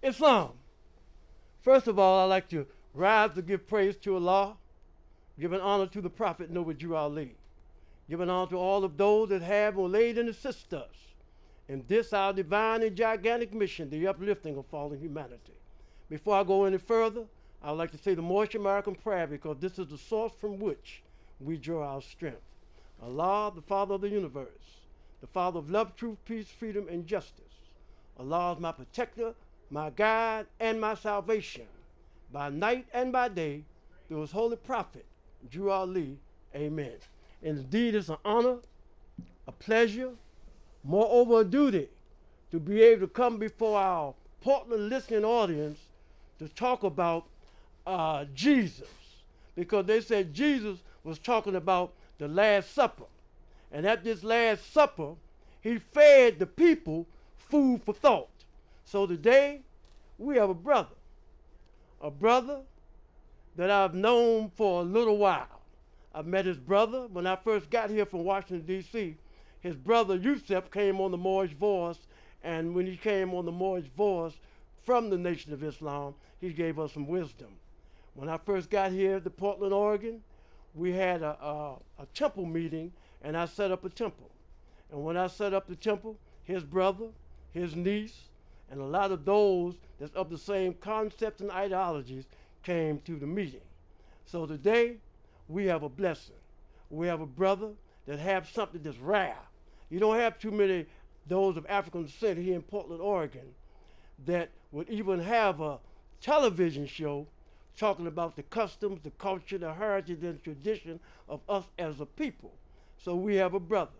Islam. First of all, I'd like to rise to give praise to Allah, giving honor to the Prophet Noble Drew Ali, giving honor to all of those that have or laid and assist us in this our divine and gigantic mission, the uplifting of fallen humanity. Before I go any further, I would like to say the Moorish American prayer because this is the source from which we draw our strength. Allah, the Father of the universe, the Father of love, truth, peace, freedom, and justice. Allah is my protector, my guide, and my salvation, by night and by day, through his holy prophet, Drew Ali. Amen. Indeed, it's an honor, a pleasure, moreover a duty, to be able to come before our Portland listening audience to talk about Jesus. Because they said Jesus was talking about the Last Supper. And at this Last Supper, he fed the people food for thought. So today, we have a brother that I've known for a little while. I met his brother when I first got here from Washington, D.C. His brother Yusuf came on the Moorish Voice, and when he came on the Moorish Voice from the Nation of Islam, he gave us some wisdom. When I first got here to Portland, Oregon, we had a temple meeting, and I set up a temple. And when I set up the temple, his brother, his niece, and a lot of those that's of the same concepts and ideologies came to the meeting. So today, we have a blessing. We have a brother that have something that's rare. You don't have too many those of African descent here in Portland, Oregon, that would even have a television show talking about the customs, the culture, the heritage, and tradition of us as a people. So we have a brother.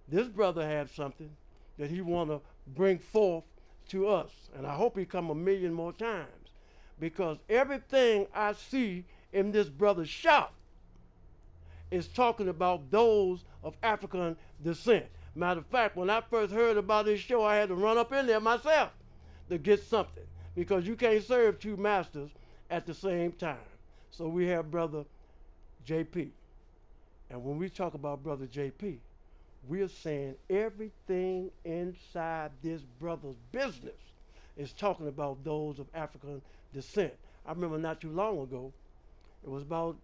This brother has something that he want to bring forth to us. And I hope he come a million more times, because everything I see in this brother's shop is talking about those of African descent. Matter of fact, when I first heard about this show, I had to run up in there myself to get something, because you can't serve two masters at the same time. So we have brother JP. And when we talk about brother JP, we're saying everything inside this brother's business is talking about those of African descent. I remember not too long ago, it was about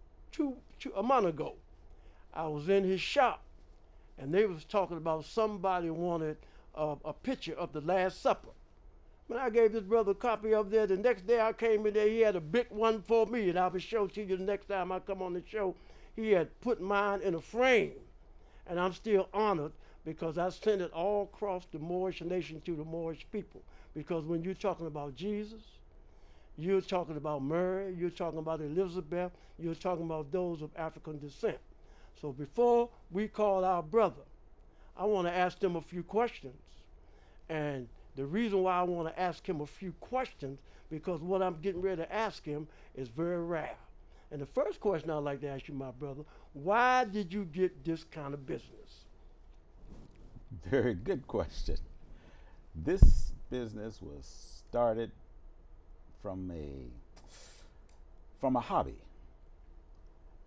a month ago, I was in his shop, and they was talking about somebody wanted a picture of the Last Supper. When I gave this brother a copy of that, the next day I came in there, he had a big one for me, and I will show to you the next time I come on the show. He had put mine in a frame. And I'm still honored because I sent it all across the Moorish nation to the Moorish people. Because when you're talking about Jesus, you're talking about Mary, you're talking about Elizabeth, you're talking about those of African descent. So before we call our brother, I want to ask them a few questions. And the reason why I want to ask him a few questions, because what I'm getting ready to ask him is very rare. And the first question I'd like to ask you, my brother, why did you get this kind of business? Very good question. This business was started from a hobby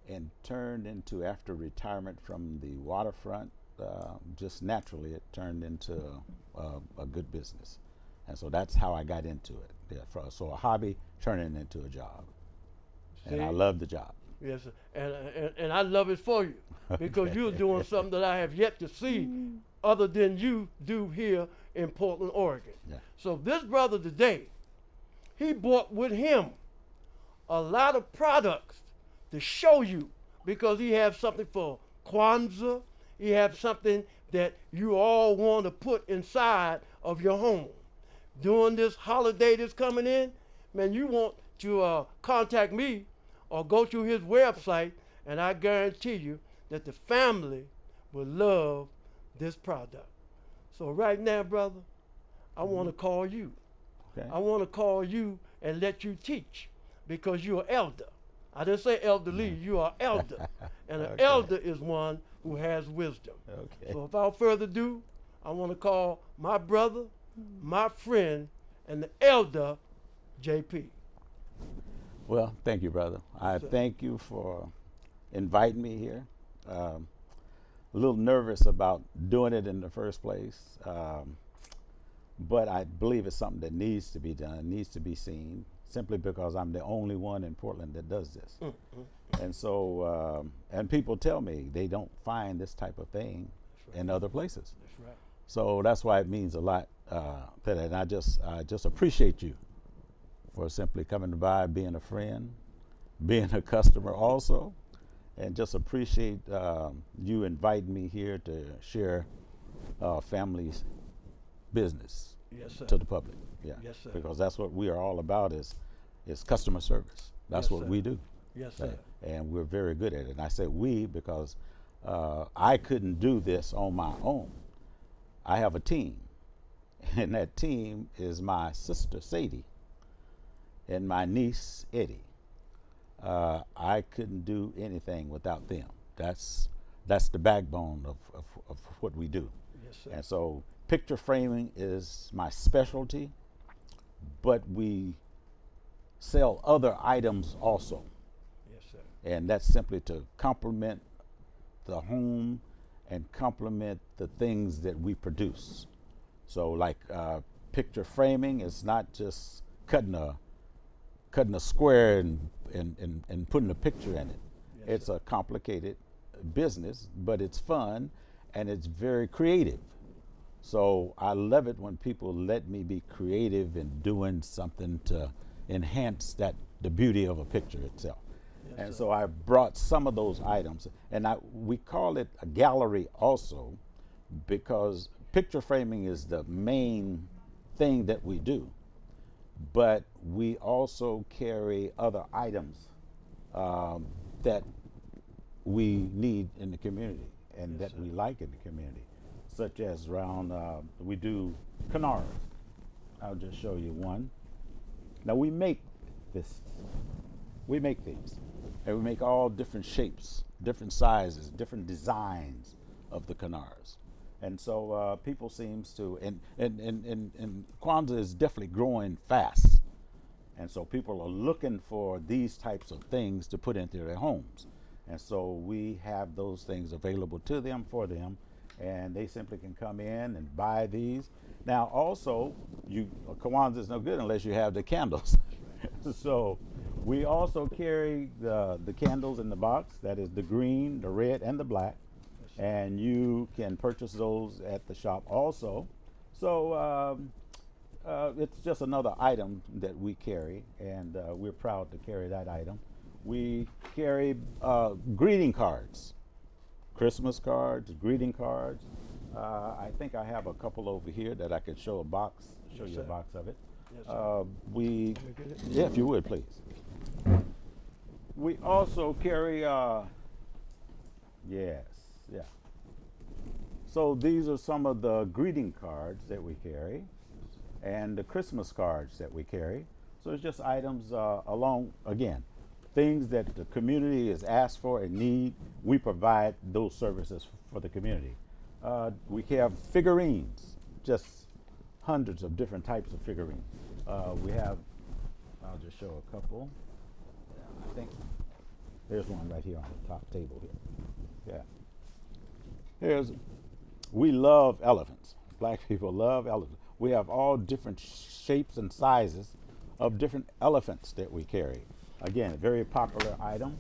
and turned into, after retirement from the waterfront, just naturally it turned into a good business. And so that's how I got into it. Yeah, so a hobby turning into a job. And I love the job. Yes, sir. And I love it for you, because you're doing something that I have yet to see other than you do here in Portland, Oregon. Yeah. So this brother today, he brought with him a lot of products to show you, because he has something for Kwanzaa. He has something that you all want to put inside of your home. During this holiday that's coming in, man, you want to contact me or go to his website, and I guarantee you that the family will love this product. So right now, brother, I want to call you. Okay. I want to call you and let you teach because you're an elder. I didn't say elderly, you are elder. And an Okay. elder is one who has wisdom. Okay. So without further ado, I want to call my brother, my friend, and the elder, JP. Well, thank you, brother. I Sir. thank you for inviting me here. Um, a little nervous about doing it in the first place, but I believe it's something that needs to be done, needs to be seen, simply because I'm the only one in Portland that does this. And so, and people tell me they don't find this type of thing in other places. That's right. So that's why it means a lot and I just appreciate you for simply coming by, being a friend, being a customer also, and just appreciate you inviting me here to share family's business Yes, sir. to the public. Yeah, Yes, sir. because that's what we are all about is customer service. That's Yes, what sir. we do. Yes, sir. And we're very good at it. And I say we because I couldn't do this on my own. I have a team, and that team is my sister Sadie and my niece Eddie. I couldn't do anything without them. That's the backbone of what we do. Yes, sir. And so picture framing is my specialty, but we sell other items also. Yes, sir. And that's simply to complement the home and complement the things that we produce. So like picture framing is not just cutting a square and putting a picture in it. Yes, It's sir. a complicated business, but it's fun and it's very creative. So I love it when people let me be creative in doing something to enhance the beauty of a picture itself. Yes, And sir. so I brought some of those items, and we call it a gallery also, because picture framing is the main thing that we do, but we also carry other items that we need in the community and Yes, that sir. we like in the community, such as around we do canards. I'll just show you one. Now we make these, and we make all different shapes, different sizes, different designs of the canards. And so people seems to, and Kwanzaa is definitely growing fast. And so people are looking for these types of things to put into their homes. And so we have those things available to them, for them, and they simply can come in and buy these. Now also, Kwanzaa is no good unless you have the candles. So we also carry the candles in the box, that is the green, the red, and the black. And you can purchase those at the shop also. So it's just another item that we carry, and we're proud to carry that item. We carry greeting cards, Christmas cards, greeting cards. I think I have a couple over here that I could show Yes, you a sir. box of it. Yes, sir. We, Can I get it? yeah, if you would, please. We also carry, yes, yeah. So these are some of the greeting cards that we carry and the Christmas cards that we carry. So it's just items along, again, things that the community is asked for and need. We provide those services for the community. We have figurines, just hundreds of different types of figurines. We have, I'll just show a couple. I think there's one right here on the top table here. Yeah. We love elephants. Black people love elephants. We have all different shapes and sizes of different elephants that we carry. Again, a very popular item.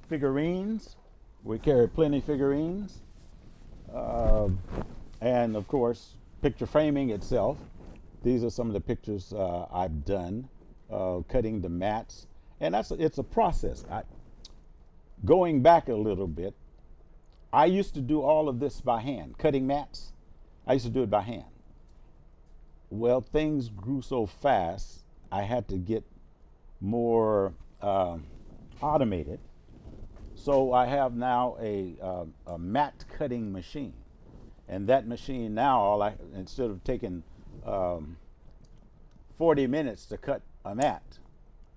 Figurines, we carry plenty figurines. And of course, picture framing itself. These are some of the pictures I've done, cutting the mats. And it's a process. Going back a little bit, I used to do all of this by hand, cutting mats. I used to do it by hand. Well, things grew so fast, I had to get more automated. So I have now a mat cutting machine. And that machine now, instead of taking um, 40 minutes to cut a mat.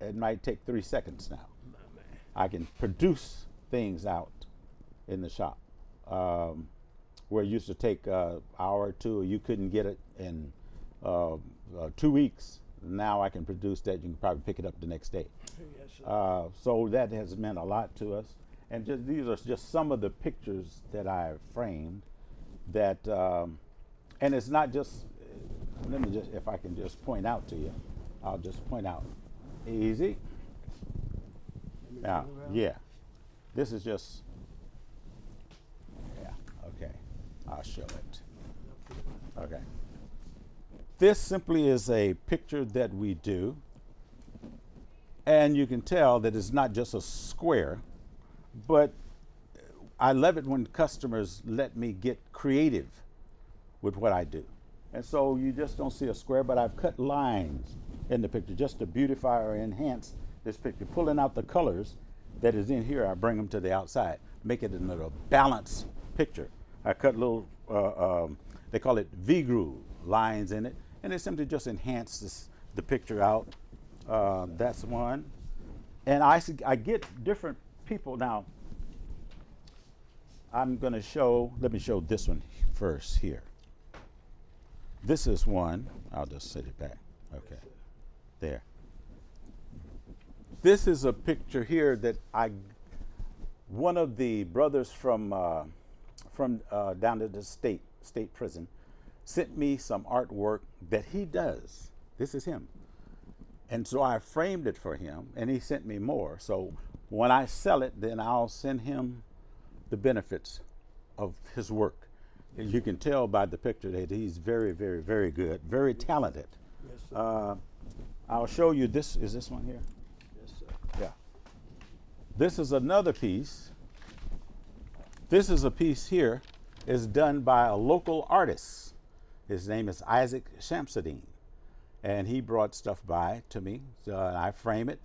It might take 3 seconds now. My man. I can produce things out in the shop. Where it used to take an hour or two, you couldn't get it in 2 weeks. Now I can produce that. You can probably pick it up the next day. Yes, sir. So that has meant a lot to us. And these are just some of the pictures that I've framed. That and it's not just. Let me just, if I can just point out to you, I'll just point out. Easy. Now, yeah, this is just. Yeah. Okay. I'll show it. Okay. This simply is a picture that we do, and you can tell that it's not just a square, but I love it when customers let me get creative with what I do. And so you just don't see a square, but I've cut lines in the picture just to beautify or enhance this picture. Pulling out the colors that is in here, I bring them to the outside, make it a balanced picture. I cut little, they call it V-groove lines in it, and it simply just enhances the picture out. That's one. And I get different people. Now, I'm going to show, let me show this one first here. This is one. I'll just set it back. Okay. There. This is a picture here that one of the brothers from down at the state prison sent me some artwork that he does. This is him. And so I framed it for him, and he sent me more. So when I sell it, then I'll send him the benefits of his work. And you can tell by the picture that he's very, very, very good, very talented. Yes, sir. I'll show you this. Is this one here? Yes, sir. Yeah. This is another piece. This is a piece here. It's done by a local artist. His name is Isaac Shamsuddin. And he brought stuff by to me. So I frame it.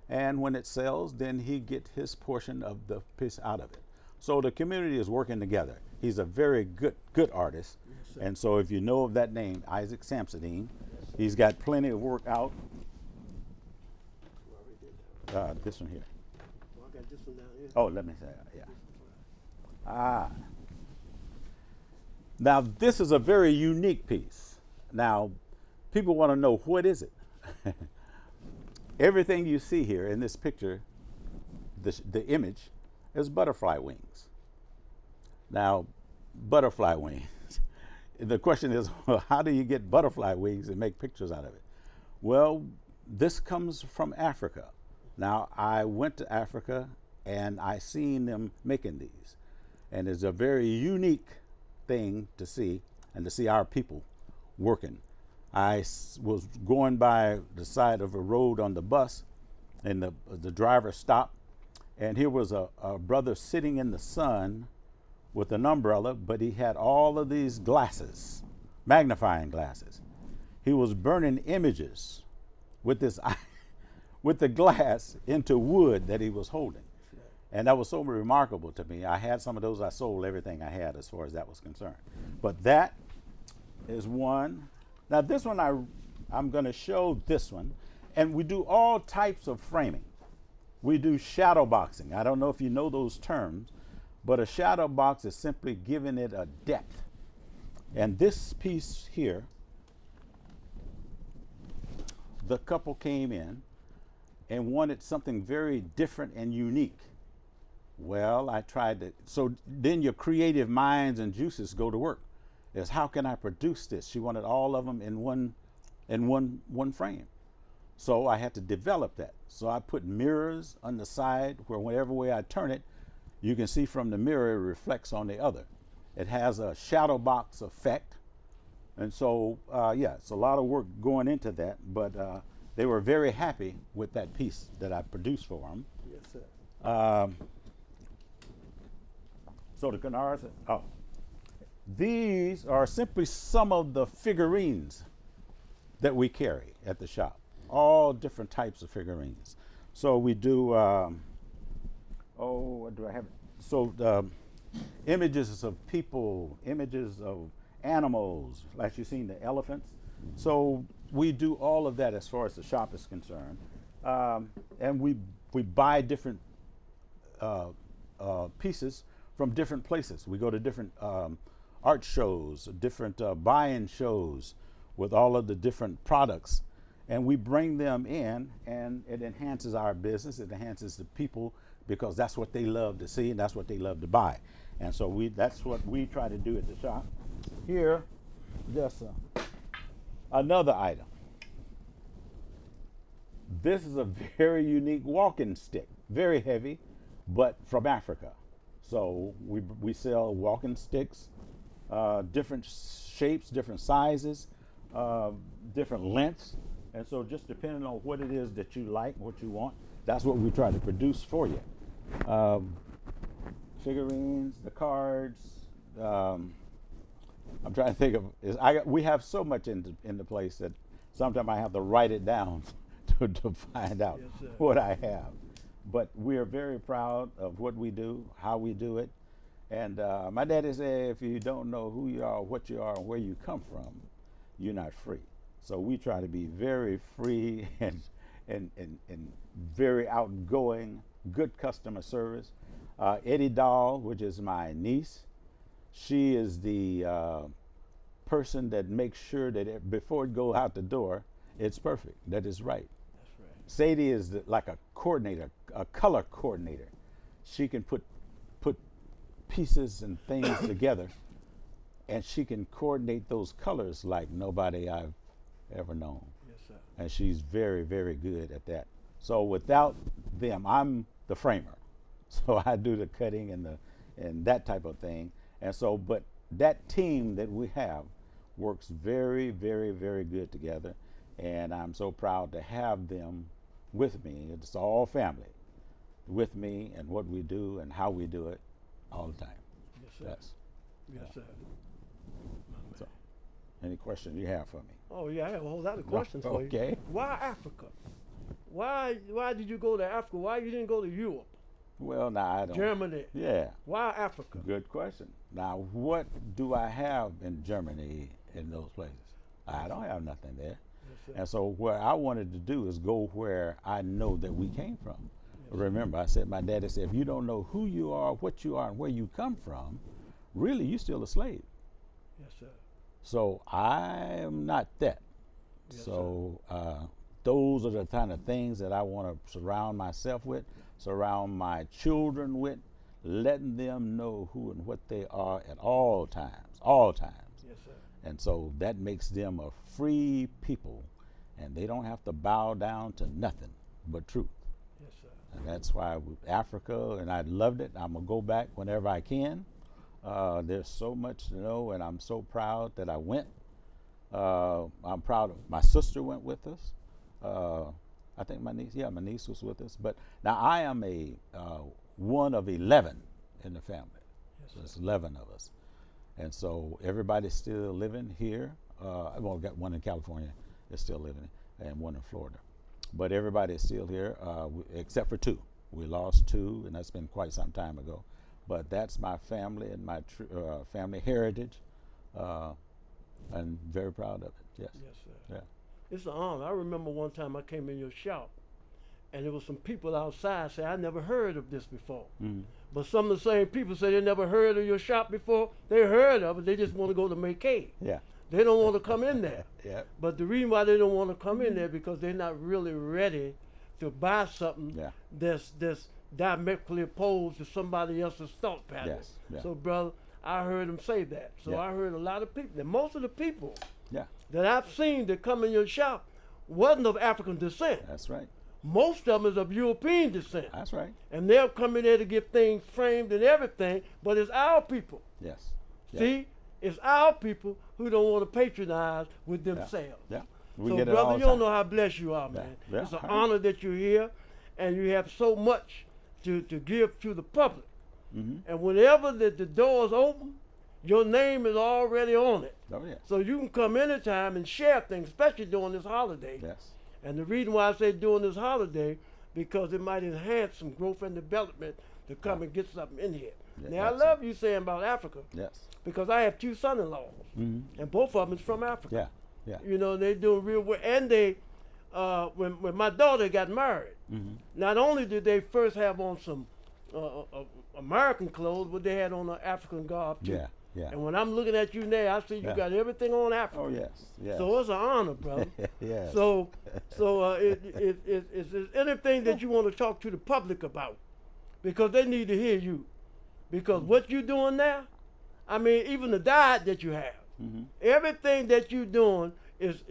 And when it sells, then he get his portion of the piece out of it. So the community is working together. He's a very good artist. Yes, sir. And so if you know of that name, Isaac Shamsuddin, he's got plenty of work out. This one here. Oh, I got this one down here. Oh, let me say, yeah. Now, this is a very unique piece. Now, people want to know, what is it? Everything you see here in this picture, the image, is butterfly wings. Now, butterfly wings. The question is, well, how do you get butterfly wings and make pictures out of it? Well, this comes from Africa. Now, I went to Africa and I seen them making these. And it's a very unique thing to see, and to see our people working. I was going by the side of a road on the bus, and the driver stopped, and here was a brother sitting in the sun with an umbrella, but he had all of these glasses, magnifying glasses. He was burning images with this with the glass into wood that he was holding. And that was so remarkable to me. I had some of those. I sold everything I had as far as that was concerned. But that is one. Now this one, I'm going to show this one. And we do all types of framing. We do shadow boxing. I don't know if you know those terms, but a shadow box is simply giving it a depth. And this piece here, the couple came in and wanted something very different and unique. Well, I tried to, so then your creative minds and juices go to work. Is how can I produce this? She wanted all of them in one frame. So I had to develop that. So I put mirrors on the side where whatever way I turn it, you can see from the mirror it reflects on the other. It has a shadow box effect. And so, yeah, it's a lot of work going into that, but they were very happy with that piece that I produced for them. Yes, sir. So the canards, these are simply some of the figurines that we carry at the shop. All different types of figurines. So we do, what do I have? So images of people, images of animals, like you've seen the elephants. So we do all of that as far as the shop is concerned, and we buy different pieces from different places. We go to different art shows, different buy-in shows with all of the different products, and we bring them in, and it enhances our business. It enhances the people because that's what they love to see and that's what they love to buy. And so that's what we try to do at the shop. Here, just another item. This is a very unique walking stick, very heavy, but from Africa. So we sell walking sticks, different shapes, different sizes, different lengths. And so just depending on what it is that you like, what you want, that's what we try to produce for you. Figurines, the cards. I'm trying to think of. We have so much in the place that sometimes I have to write it down to find out what I have. But we are very proud of what we do, how we do it. And my daddy said, if you don't know who you are, what you are, and where you come from, you're not free. So we try to be very free and very outgoing, good customer service. Eddie Dahl, which is my niece, she is the person that makes sure that before it goes out the door, it's perfect, that is right. That's right. Sadie is like a coordinator, a color coordinator. She can put pieces and things together, and she can coordinate those colors like nobody I've ever known. Yes, sir. And she's very, very good at that. So without them, I'm the framer. So I do the cutting and that type of thing. And so, but that team that we have works very, very, very good together. And I'm so proud to have them with me. It's all family with me and what we do and how we do it all the time. Yes, sir. Yes. Yes, sir. So, any questions you have for me? Oh yeah, I have a whole lot of questions for you. Okay. Why Africa? Why did you go to Africa? Why you didn't go to Europe? Well, now I don't. Germany. Yeah. Why Africa? Good question. Now, what do I have in Germany in those places? I don't have nothing there. Yes, sir. And so what I wanted to do is go where I know that we came from. Yes, Remember, I said, my daddy said, if you don't know who you are, what you are, and where you come from, really, you're still a slave. Yes, sir. So I am not that. Yes, So those are the kind of things that I want to surround myself with, surround my children with, letting them know who and what they are at all times, all times. Yes, sir. And so that makes them a free people, and they don't have to bow down to nothing but truth. Yes, sir. And that's why Africa, and I loved it. I'm going to go back whenever I can. There's so much to know, and I'm so proud that I went. I'm proud of my sister went with us. I think my niece was with us. But now I am a one of 11 in the family. Yes, So there's 11 of us. And so everybody's still living here. I've only got one in California that's still living, and one in Florida. But everybody is still here, except for two. We lost two, and that's been quite some time ago. But that's my family and my family heritage. I'm very proud of it. Yes. Yes, sir. Yeah. It's an honor. I remember one time I came in your shop, and there was some people outside say, I never heard of this before. Mm-hmm. But some of the same people say they never heard of your shop before. They heard of it. They just want to go to McKay. Yeah. They don't want to come in there. Yeah. But the reason why they don't want to come in there because they're not really ready to buy something Yeah. that's diametrically opposed to somebody else's thought pattern. Yes. Yeah. So, brother, I heard them say that. So Yeah. I heard a lot of people. And most of the people Yeah. that I've seen that come in your shop wasn't of African descent. That's right. Most of them is of European descent. That's right. And they'll come in there to get things framed and everything, but it's our people. Yes. Yeah. See, it's our people who don't want to patronize with themselves. Yeah. We So, get it all brother, the you don't time. know how blessed you are, man. Yeah. It's an All right. honor that you're here, and you have so much to give to the public. Mm-hmm. And whenever the doors open, your name is already on it. Oh yeah. So you can come anytime and share things, especially during this holiday. Yes. And the reason why I say during this holiday, because it might enhance some growth and development to come and get something in here. Yeah, Now, I absolutely. love you saying about Africa, Yes. because I have two son-in-laws, Mm-hmm. and both of them is from Africa. Yeah. Yeah. You know, they doing real well. And they, when my daughter got married, not only did they first have on some American clothes, but they had on an African garb too. Yeah. Yeah. And when I'm looking at you now, I see you Yeah. got everything on African. Oh yes. Yes. So it's an honor, brother. Yes. So is there anything that you want to talk to the public about? Because they need to hear you. Because what you're doing now, I mean, even the diet that you have, everything that you're doing is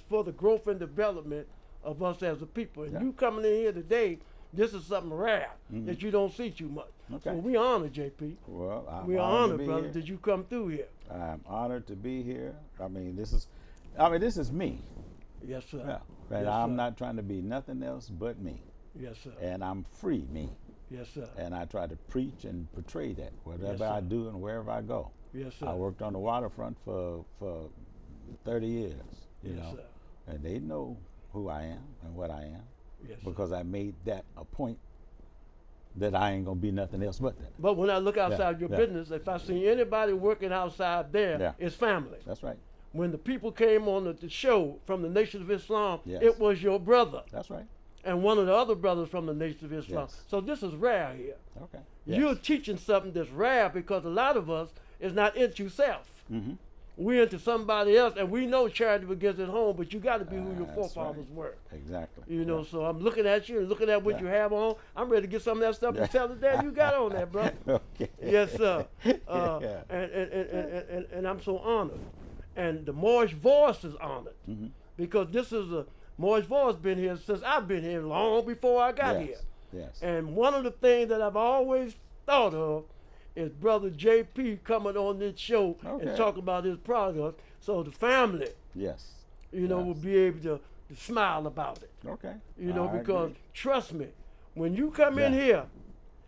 for the growth and development of us as a people. And Yeah. you coming in here today, this is something rare that you don't see too much. Okay. So we honor JP. Well, I'm We are honored to honored, be brother, here. that you come through here. I'm honored to be here. I mean, this is me. Yes, sir. Yeah. And Yes, I'm sir. not trying to be nothing else but me. Yes, sir. And I'm free me. Yes, sir. And I try to preach and portray that whatever Yes, I sir. do and wherever I go. Yes, sir. I worked on the waterfront for 30 years, you Yes, know, sir. and they know who I am and what I am Yes, sir. because I made that a point that I ain't gonna be nothing else but that. But when I look outside your yeah. business, if I see anybody working outside there, Yeah. it's family. That's right. When the people came on the show from the Nation of Islam, Yes. it was your brother That's right. and one of the other brothers from the Nation of Islam. Yes. So this is rare here. Okay. You're teaching something that's rare because a lot of us is not into self. Mm-hmm. We're into somebody else, and we know charity begins at home, but you got to be who your That's forefathers right. were. Exactly. You know, Yeah. so I'm looking at you and looking at what Yeah. you have on. I'm ready to get some of that stuff Yeah. and tell the dad you got on there, bro. Okay. Yes, sir. Yeah. And I'm so honored. And the Moorish Voice is honored because this is Moorish Voice been here since I've been here long before I got Yes. here. Yes. And one of the things that I've always thought of is Brother JP coming on this show Okay. and talking about his product, so the family, Yes. you know, Yes. will be able to smile about it. Okay. You know, I because agree. trust me, when you come in Yeah. here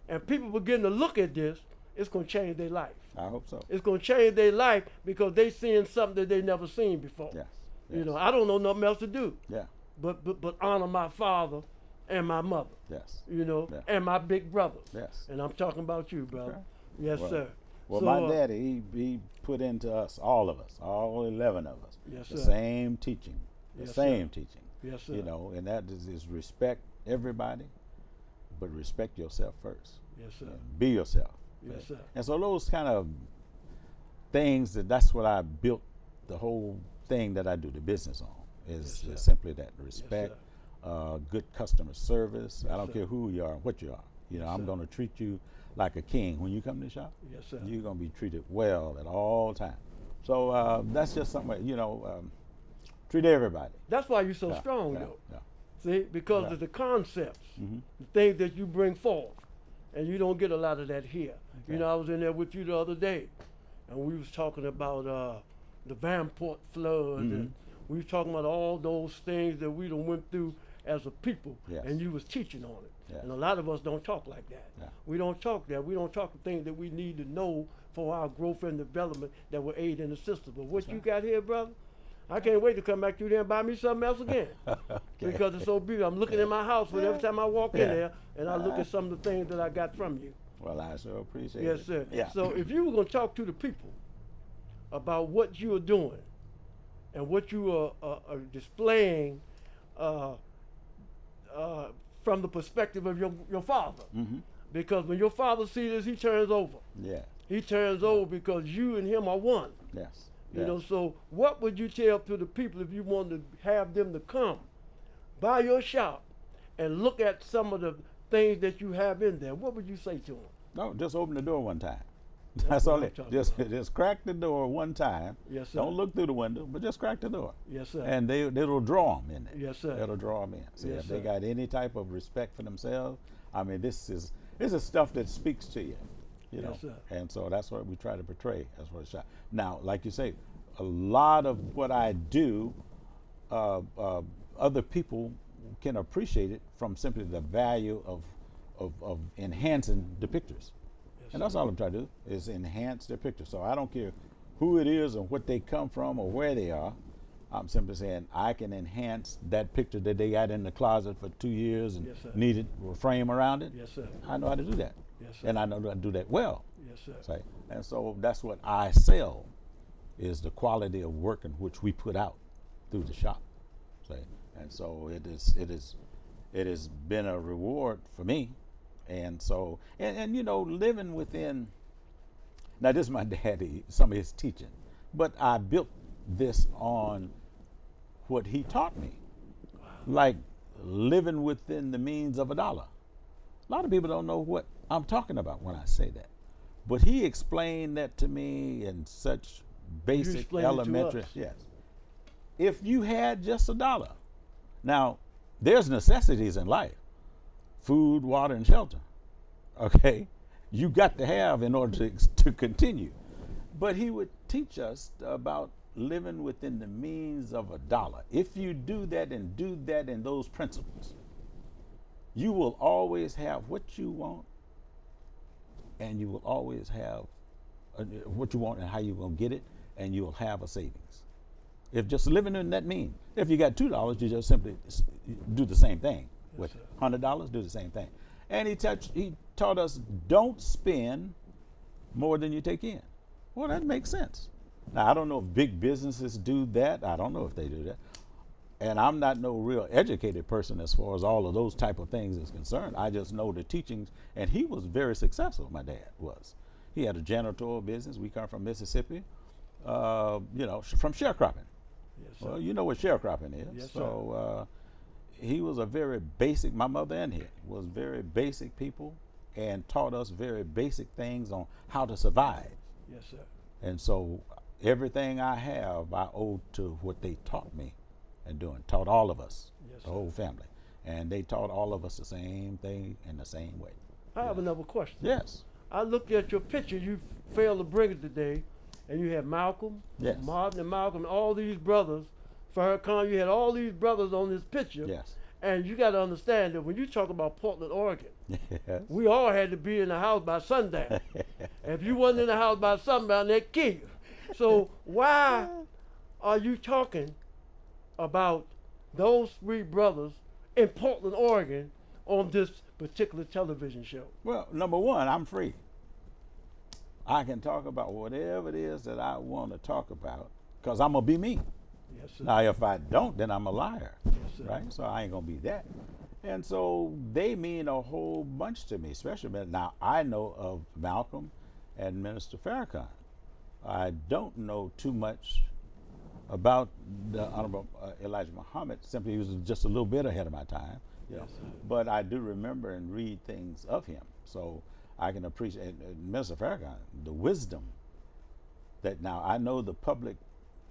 and people begin to look at this, it's going to change their life. I hope so. It's going to change their life because they seeing something that they never seen before. Yes. You Yes. know, I don't know nothing else to do Yeah. but honor my father and my mother, Yes. you know, Yeah. and my big brothers. Yes. And I'm talking about you, brother. Okay. Yes, Well, sir. Well, So, my daddy, he put into us, all 11 of us, Yes, the sir. same teaching, the Yes, same sir. teaching. Yes, sir. You know, and that is respect everybody, but respect yourself first. Yes, sir. And be yourself. Yes, sir. And so those kind of things, that's what I built the whole thing that I do, the business on, Yes, sir. is simply that respect, sir. good customer service. Yes, I don't sir. care who you are, what you are. You know, Yes, I'm sir. going to treat you like a king when you come to the shop. Yes, sir. You're going to be treated well at all times. So that's just something, you know, treat everybody. That's why you're so Yeah, strong, yeah, though. yeah. See, because Yeah. of the concepts, Mhm. the things that you bring forth, and you don't get a lot of that here. You Okay. know, I was in there with you the other day, and we was talking about the Vanport flood, and we was talking about all those things that we done went through as a people, Yes. and you was teaching on it. Yes. And a lot of us don't talk like that. Yeah. We don't talk that. We don't talk the things that we need to know for our growth and development that will aid in the system. But what That's you right. got here, brother, I can't wait to come back through there and buy me something else again. Okay. Because it's so beautiful. I'm looking in my house when every time I walk in Yeah. there and I look at some of the things that I got from you. Well, I sure appreciate Yes, it. sir. Yeah. So if you were going to talk to the people about what you are doing and what you are displaying from the perspective of your father, Mhm. because when your father sees this, he turns over. Yeah. He turns over because you and him are one. Yes. You yes. know, so what would you tell to the people if you wanted to have them to come by your shop and look at some of the things that you have in there? What would you say to them? No, just open the door one time. That's That's what all I'm it. talking Just about. just crack the door one time. Yes, sir. Don't look through the window, but just crack the door. Yes, sir. And it'll draw them in there. Yes, sir. It'll draw them in. See, Yes, if they sir. got any type of respect for themselves, I mean, this is stuff that speaks to you. You know. Yes, sir. And so that's what we try to portray as what it's shot. Now, like you say, a lot of what I do, other people can appreciate it from simply the value of enhancing the pictures. Yes, And that's all I'm trying to do is enhance their picture. So I don't care who it is or what they come from or where they are. I'm simply saying I can enhance that picture that they got in the closet for 2 years and Yes, sir. needed a frame around it. Yes, sir. I know how to do that. Yes, sir. And I know how to do that well. Yes, sir. Say. And so that's what I sell is the quality of work in which we put out through the shop. See? And so it has been a reward for me. And so, and you know, living within, now this is my daddy, some of his teaching, but I built this on what he taught me, like living within the means of $1. A lot of people don't know what I'm talking about when I say that, but he explained that to me in such basic elementary. Yes, if you had just $1, now there's necessities in life: food, water, and shelter. Okay, you got to have in order to continue. But he would teach us about living within the means of $1. If you do that and do that in those principles, you will always have what you want, and you will always have what you want and how you're going to get it, and you'll have a savings. If just living in that means, if you got $2, you just simply do the same thing. Yes, with $100, do the same thing. And he taught us, don't spend more than you take in. Well, that makes sense. Now, I don't know if big businesses do that. I don't know if they do that. And I'm not no real educated person as far as all of those type of things is concerned. I just know the teachings, and he was very successful, my dad was. He had a janitorial business. We come from Mississippi, you know, from sharecropping. Yes, sir. Well, you know what sharecropping is. Yes, so he was a very basic, my mother and he was very basic people and taught us very basic things on how to survive. Yes, sir. And so everything I have, I owe to what they taught me and taught all of us, yes, the whole family. And they taught all of us the same thing in the same way. I have another question. Yes. I looked at your picture. You failed to bring it today, and you had Malcolm, yes, Martin and Malcolm, and all these brothers. Farrakhan, you had all these brothers on this picture. Yes. And you got to understand that when you talk about Portland, Oregon, yes, we all had to be in the house by sundown. If you wasn't in the house by sundown, they'd kill you. So why are you talking about those three brothers in Portland, Oregon on this particular television show? Well, number one, I'm free. I can talk about whatever it is that I want to talk about because I'm going to be me. Yes, sir. Now, if I don't, then I'm a liar, Yes, sir. right? So I ain't going to be that. And so they mean a whole bunch to me, especially now I know of Malcolm and Minister Farrakhan. I don't know too much about the Honorable Elijah Muhammad. Simply, he was just a little bit ahead of my time. You know. Yes, sir. But I do remember and read things of him. So I can appreciate Minister Farrakhan, the wisdom that now I know the public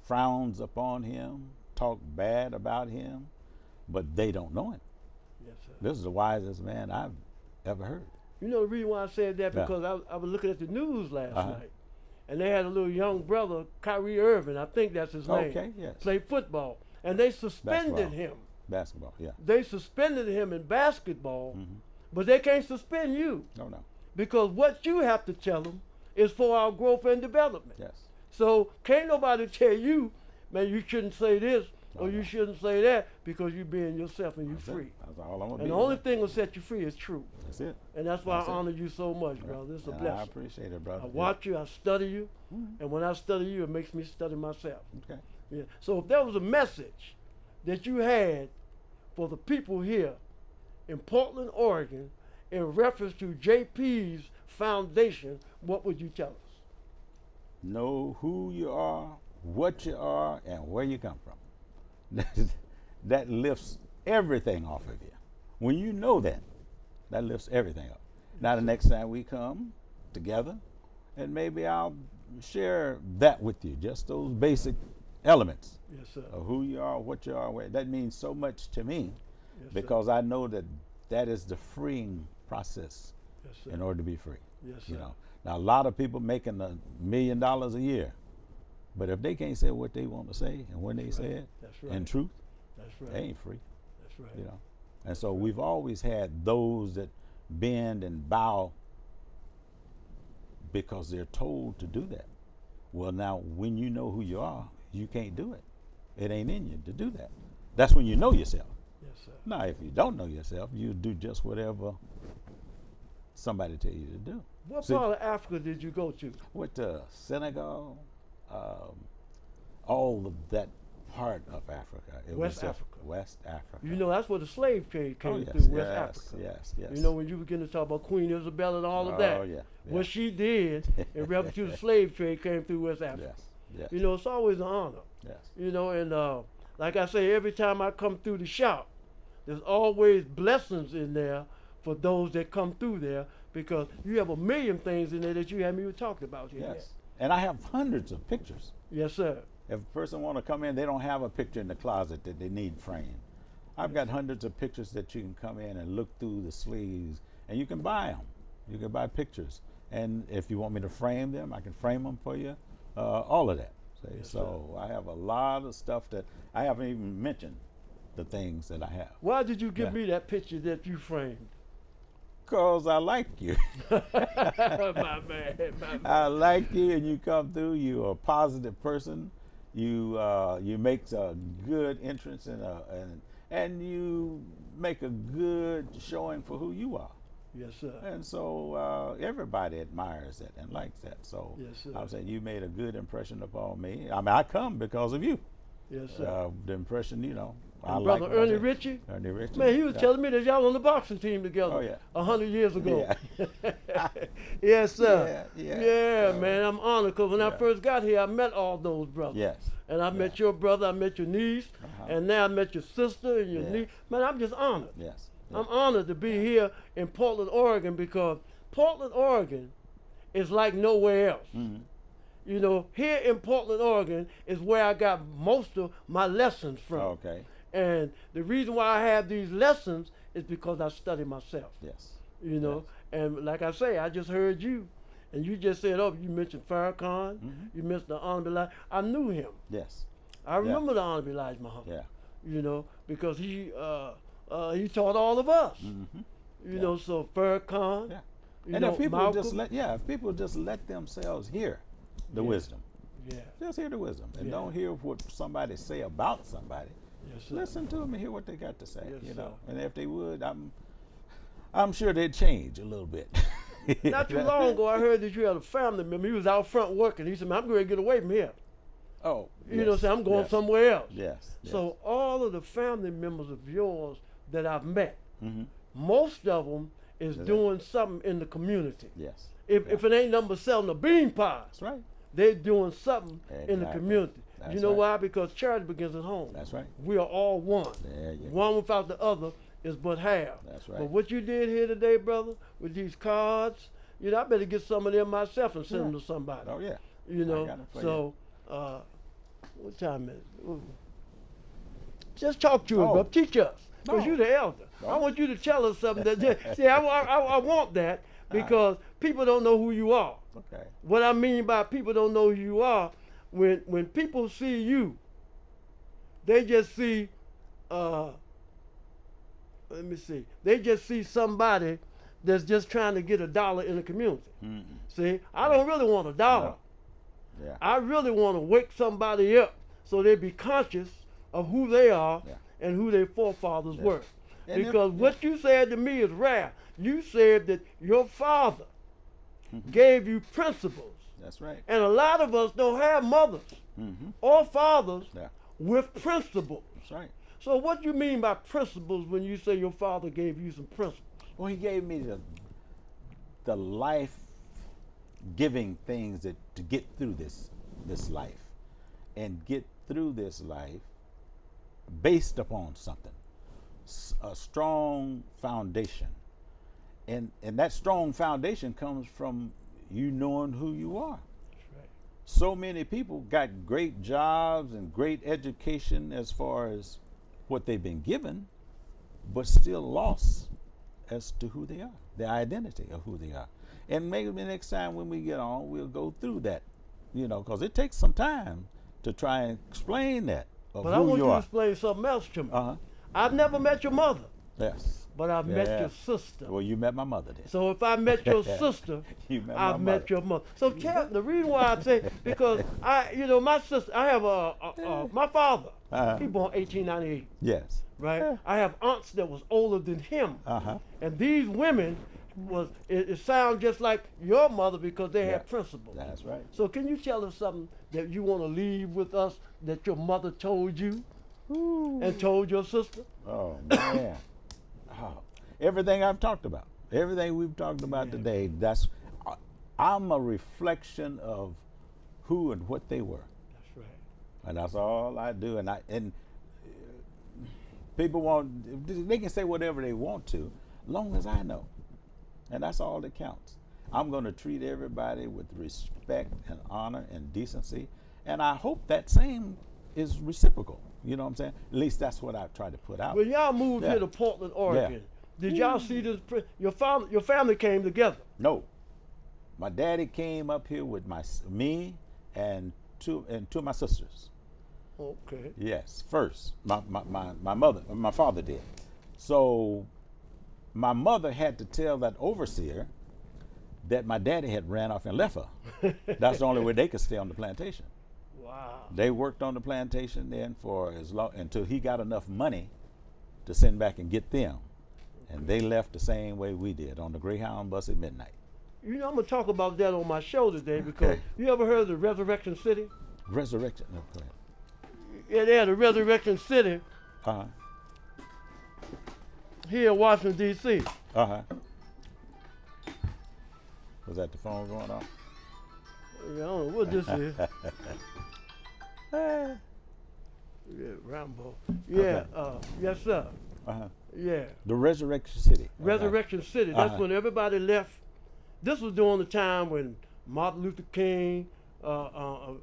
frowns upon him, talk bad about him, but they don't know him. Yes, sir. This is the wisest man I've ever heard. You know the reason why I said that? Yeah. Because I was looking at the news last night, and they had a little young brother, Kyrie Irving, I think that's his name. Okay, yes. Played football, and they suspended Basketball. him. Basketball, yeah. They suspended him in basketball, Mm-hmm. but they can't suspend you No, no. because what you have to tell them is for our growth and development. Yes. So can't nobody tell you, man, you shouldn't say this or No, you no. shouldn't say that because you're being yourself and you're That's free. it. That's all I'm gonna And be. the only thing that set you free is truth. That's it. And that's why That's I it. honor you so much, brother. It's a And blessing. I appreciate it, brother. I watch you, I study you, Mhm. and when I study you, it makes me study myself. Okay. Yeah. So if there was a message that you had for the people here in Portland, Oregon, in reference to JP's foundation, what would you tell us? Know who you are, what you are, and where you come from. That lifts everything off of you. When you know that, that lifts everything up. Now the next time we come together, and maybe I'll share that with you, just those basic elements Yes, sir. of who you are, what you are, where. That means so much to me Yes, sir. because I know that that is the freeing process Yes, sir. in order to be free. Yes, sir. You know, now a lot of people making $1 million a year, but if they can't say what they want to say and when That's they say right. it That's right. in truth, That's right. they ain't free. That's right. You know, and so we've always had those that bend and bow because they're told to do that. Well, now when you know who you are, you can't do it. It ain't in you to do that. That's when you know yourself. Yes, sir. Now, if you don't know yourself, you do just whatever somebody tell you to do. What See, part of Africa did you go to? went to Senegal, all of that part of Africa. It West was just Africa. West Africa. You know, that's where the slave trade came Oh, yes, through, West yes, Africa. yes. You know, when you begin to talk about Queen Isabella and all of that, Oh, yeah. what she did in reference to the slave trade came through West Africa. Yes, yes. You know, it's always an honor. Yes. You know, and like I say, every time I come through the shop, there's always blessings in there for those that come through there, because you have a million things in there that you haven't even talked about here yet. Yes. And I have hundreds of pictures. Yes, sir. If a person want to come in, they don't have a picture in the closet that they need framed. I've got hundreds of pictures that you can come in and look through the sleeves, and you can buy them. You can buy pictures. And if you want me to frame them, I can frame them for you. All of that. See? Yes, so I have a lot of stuff that I haven't even mentioned the things that I have. Why did you give me that picture that you framed? Because I like you. My man. I like you, and you come through. You're a positive person. You make a good entrance and you make a good showing for who you are. Yes, sir. And so everybody admires that and likes that. So Yes, sir. I'm saying you made a good impression upon me. I mean, I come because of you. Yes, sir. The impression, you know. And I Brother like Ernie Ritchie, Ernie Ritchie. man, he was Yeah. telling me that y'all on the boxing team together. Oh, yeah. 100 years ago. Yeah. Yes, sir. Yeah. So, man, I'm honored, because when I Yeah. first got here, I met all those brothers. Yes. And I met your brother, I met your niece, and now I met your sister and your Yeah. niece. Man, I'm just honored. Yes. I'm honored to be here in Portland, Oregon, because Portland, Oregon is like nowhere else. Mhm. You know, here in Portland, Oregon is where I got most of my lessons from. Okay. And the reason why I have these lessons is because I study myself. Yes. You know, and like I say, I just heard you, and you just said, oh, you mentioned Farrakhan, you mentioned the Honorable Elijah. I knew him. Yes. I remember the Honorable Elijah Muhammad. Yeah. You know, because he taught all of us. You know, so Farrakhan. Yeah. You And know, if people Malcolm, if people just let themselves hear the wisdom, Yeah. just hear the wisdom, and Yeah. don't hear what somebody say about somebody. Yes, sir. Listen to them and hear what they got to say. Yes, you sir. know, and if they would, I'm sure they'd change a little bit. Not too long ago, I heard that you had a family member. He was out front working. He said, man, I'm going to get away from here. Oh, You know, say I'm going somewhere else. Yes. So all of the family members of yours that I've met, Mhm. most of them is Yeah. doing something in the community. Yes. If it ain't nothing but selling a bean pie, That's right. they're doing something in the Exactly. community. That's You know right. why? Because charity begins at home. That's right. We are all one. There you go. One without the other is but half. That's right. But what you did here today, brother, with these cards, you know, I better get some of them myself and send them to somebody. Oh yeah. You know, got it for so what time is it? Ooh. Just talk to us, Oh. bro. Teach us, because No. you're the elder. I No. want you to tell us something that. See, I want that because people don't know who you are. Okay. What I mean by people don't know who you are, when people see you, they just see. Let me see. They just see somebody that's just trying to get a dollar in the community. Mm-mm. See, I don't really want a dollar. No. Yeah. I really want to wake somebody up so they be conscious of who they are Yeah. and who their forefathers were. And if- Because what you said to me is rare. You said that your father gave you principles. That's right. And a lot of us don't have mothers Mm-hmm. or fathers Yeah. with principles. That's right. So what you mean by principles when you say your father gave you some principles? Well, he gave me the life giving things to get through this life, and get through this life based upon something, a strong foundation, and that strong foundation comes from you knowing who you are. That's right. So many people got great jobs and great education as far as what they've been given, but still lost as to who they are, the identity of who they are. And maybe next time when we get on, we'll go through that, you know, because it takes some time to try and explain that of But I who want you you to are. explain something else to me. Uh-huh. I've never met your mother, Yes. but I've met Yeah. your sister. Well, you met my mother then. So if I met your sister, You met I've my met mother. your mother. So tell the reason why I say, because my sister, I have my father. Uh-huh. He born 1898, Yes. right? Yeah. I have aunts that was older than him, Uh-huh. and these women it sounds just like your mother because they Yeah. had principles. That's right. So can you tell us something that you want to leave with us that your mother told you and told your sister? Oh man. Oh, everything I've talked about, everything we've talked about Yeah. today. I'm a reflection of who and what they were, That's right. and that's all I do. And people they can say whatever they want to, long as I know, and that's all that counts. I'm going to treat everybody with respect and honor and decency, and I hope that same is reciprocal. You know what I'm saying? At least that's what I try to put out. When y'all moved Yeah. here to Portland, Oregon, did y'all see this? Your family came together. No, my daddy came up here with me and two of my sisters. Okay. Yes, first my father did. So my mother had to tell that overseer that my daddy had ran off and left her. That's the only way they could stay on the plantation. Wow. They worked on the plantation then for as long until he got enough money to send back and get them, and they left the same way we did on the Greyhound bus at midnight. You know, I'm gonna talk about that on my show today because Okay. you ever heard of the Resurrection City? Resurrection. No, go ahead. Yeah, they had a Resurrection City Uh-huh. here in Washington D.C. Uh-huh. Was that the phone going off? Yeah, I don't know what this is. Yeah, Rambo. Yeah, Okay. yes sir. Uh-huh. Yeah, The Resurrection City. Okay. Resurrection City. That's Uh-huh. when everybody left. This was during the time when Martin Luther King, the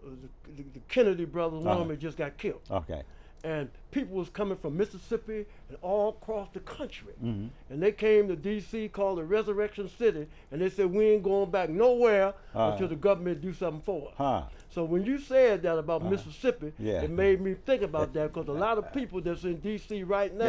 Kennedy brothers, one of them had just got killed. Okay. And people was coming from Mississippi and all across the country. Mm-hmm. And they came to D.C. called the Resurrection City, and they said, we ain't going back nowhere until the government do something for us. Huh. So when you said that about Mississippi, Yeah. it made me think about that because a lot of people that's in D.C. right now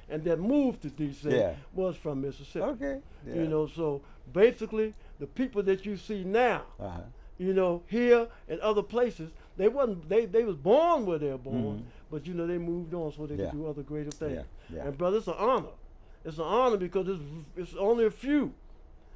Yeah. and that moved to D.C. Yeah. was from Mississippi. Okay. Yeah. You know, so basically the people that you see now, Uh-huh. you know, here and other places, they was born where they're born, but you know they moved on so they Yeah. could do other greater things. Yeah, yeah. And brother, it's an honor. It's an honor because it's only a few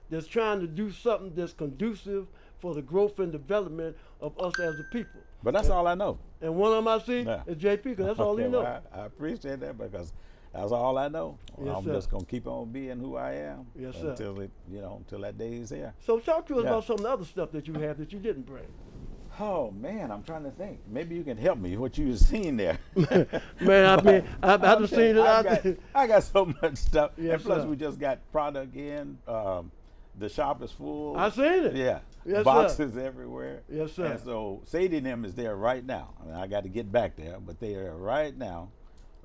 that's trying to do something that's conducive for the growth and development of us as a people. But that's all I know. And one of them I see Yeah. is JP because that's all he Okay, knows. well, I appreciate that because that's all I know. Yes, I'm sir. just gonna keep on being who I am Yes, sir. until that day is here. So talk to us Yeah. about some of the other stuff that you have that you didn't bring. Oh man, I'm trying to think. Maybe you can help me. What you seen there? Man, I mean, I've seen it. I got so much stuff. Yes, and plus, sir. we just got product in. The shop is full. I seen it. Yeah. Yes, sir. Boxes everywhere. Yes, sir. And so Sadie and them is there right now. I mean, I got to get back there, but they are right now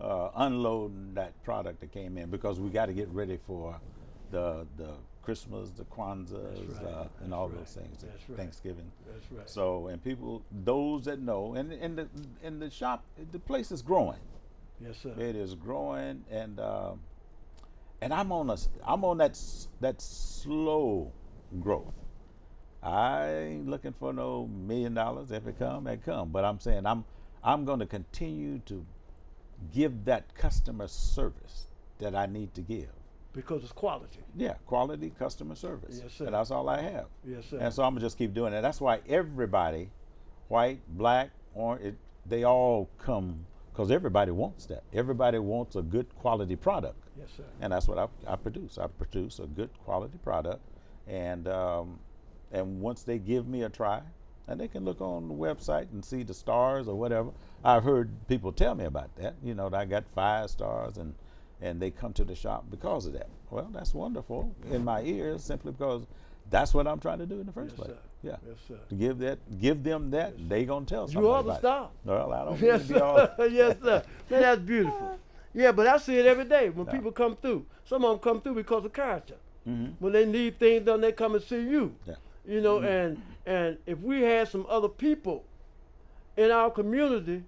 unloading that product that came in because we got to get ready for the Christmas, the Kwanzaa, That's right. and all That's those right. things. That's right. Thanksgiving. That's right. So, and people, those that know, and the shop, the place is growing. Yes, sir. It is growing, and I'm on that slow growth. I ain't looking for no $1 million. If it come. But I'm saying I'm going to continue to give that customer service that I need to give. Because it's quality. Yeah, quality customer service. Yes, sir. And that's all I have. Yes, sir. And so I'm gonna just keep doing it. That's why everybody, white, black, orange, they all come because everybody wants that. Everybody wants a good quality product. Yes, sir. And that's what I produce. I produce a good quality product, and once they give me a try, and they can look on the website and see the stars or whatever. I've heard people tell me about that. You know, that I got 5 stars, and they come to the shop because of that. Well, that's wonderful in my ears, simply because that's what I'm trying to do in the first Yes, place. sir. Yeah. Yes, sir. To give them that, they gonna tell somebody You are the about star. it. Well, I don't Yes, need to be all. sir. Yes, sir. Man, that's beautiful. Yeah, but I see it every day when Yeah. people come through. Some of them come through because of character. Mhm. When they need things done, they come and see you. Yeah. You know, and if we had some other people in our community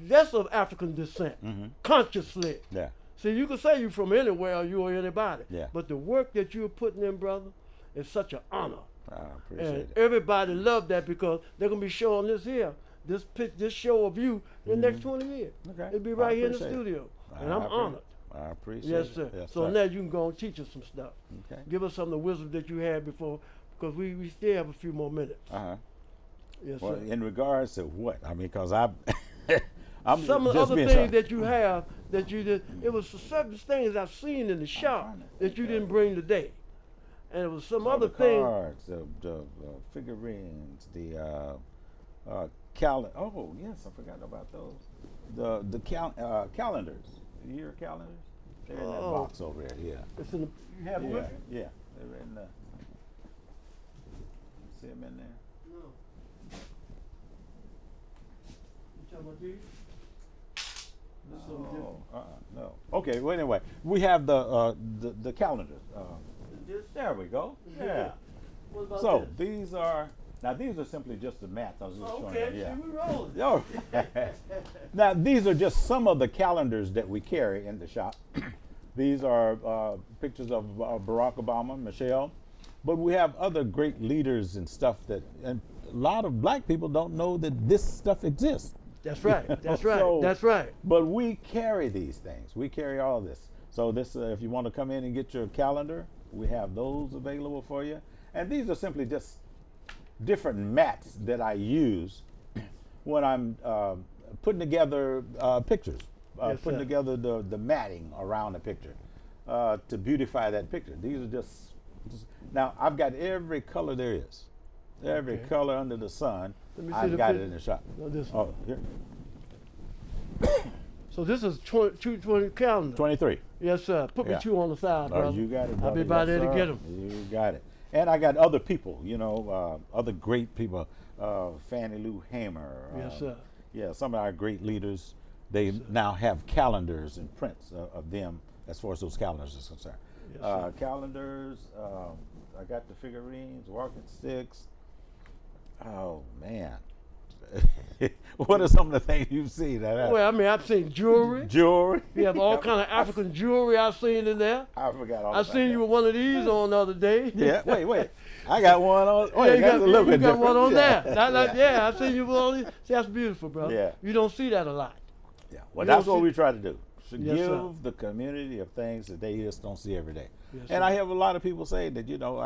that's of African descent, consciously. Yeah. See, you can say you from anywhere or you or anybody. Yeah. But the work that you're putting in, brother, is such an honor. I appreciate And it. everybody love that because they're gonna be showing this here, this show of you in the next 20 years. Okay. It'll be I right here in the appreciate it. studio. I And I'm appreciate it. honored. I appreciate Yes, it. sir. Yes, So sir. now you can go and teach us some stuff. Okay. Give us some of the wisdom that you had before, because we still have a few more minutes. Uh-huh. Yes, Well, sir. in regards to what? I mean, because I'm Some of the just other being things that you have that you did, it was certain things I've seen in the shop trying to that think you of didn't it. bring today. And it was some all other the things. cards, the figurines, the calendar. Oh, yes, I forgot about those. The calendars, the year calendars. They're in that Oh. box over there. Yeah. It's in the, you have it with you? Yeah. They're in the. You see them in there? No. You talking about these? This is something different. No. Okay. Well, anyway, we have the calendars. This? There we go. Yeah. Yeah. What about So this? these are simply just the mats. I was just showing Okay, you. Yeah. see, we rolling. Oh. Now these are just some of the calendars that we carry in the shop. These are pictures of Barack Obama, Michelle, but we have other great leaders and stuff and a lot of black people don't know that this stuff exists. That's right. That's right. So- That's right. But we carry these things. We carry all this. So this, if you want to come in and get your calendar, we have those available for you. And these are simply just different mats that I use when I'm putting together pictures, Yes, putting sir. together the matting around the picture to beautify that picture. These are just now I've got every color there is, every Okay. color under the sun. Let me see I've the got pic- it in the shop. No, this one. Oh, here, So this is 220 calendar. 23. Yes, sir. Put me Yeah. 2 on the side, Oh, brother. you got it, I'll brother. be by Yes, there to sir. get them. You got it. And I got other people, other great people, Fannie Lou Hamer. Yes, sir. Yeah, some of our great leaders, they now have calendars and prints of them as far as those calendars is concerned. Yes, sir. Calendars, I got the figurines, walking sticks. Oh, man. What are some of the things you've seen? Well, I mean, I've seen jewelry. Jewelry. You have all kind of African jewelry I've seen in there. I forgot all I about seen that. you with one of these on the other day. Yeah, wait. I got one on. Yeah, Wait, you that's got, a little you bit got different. one on yeah. there. Yeah, I seen you with all these. See, that's beautiful, brother. Yeah. You don't see that a lot. Yeah. Well, You that's don't what see- we try to do. To Yes, give sir. the community of things that they just don't see every day. Yes, And sir. I have a lot of people say that